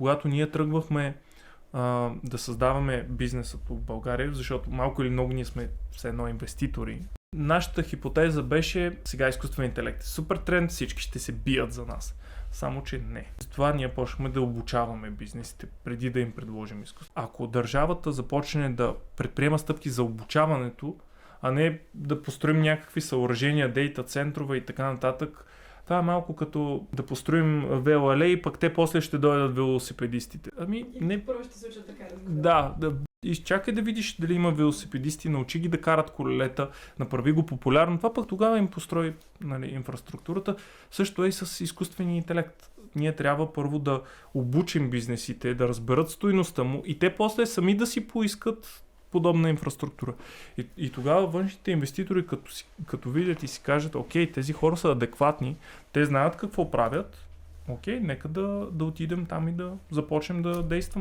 Когато ние тръгвахме да създаваме бизнеса в България, защото малко или много ние сме все едно инвеститори. Нашата хипотеза беше, сега изкуствен интелект е супер тренд, всички ще се бият за нас. Само, че не. Затова ние почнахме да обучаваме бизнесите, преди да им предложим изкуство. Ако държавата започне да предприема стъпки за обучаването, а не да построим някакви съоръжения, дейта центрове и така нататък, това е малко като да построим велоалеи, пък те после ще дойдат велосипедистите. Не. Първо ще се учат да карат. Да. Изчакай да видиш дали има велосипедисти, научи ги да карат колелета, направи го популярно. Това пък тогава им построи инфраструктурата. Също е и с изкуствения интелект. Ние трябва първо да обучим бизнесите, да разберат стойността му и те после сами да си поискат подобна инфраструктура. И тогава външните инвеститори, като видят и си кажат, окей, тези хора са адекватни, те знаят какво правят, окей, нека да отидем там и да започнем да действаме.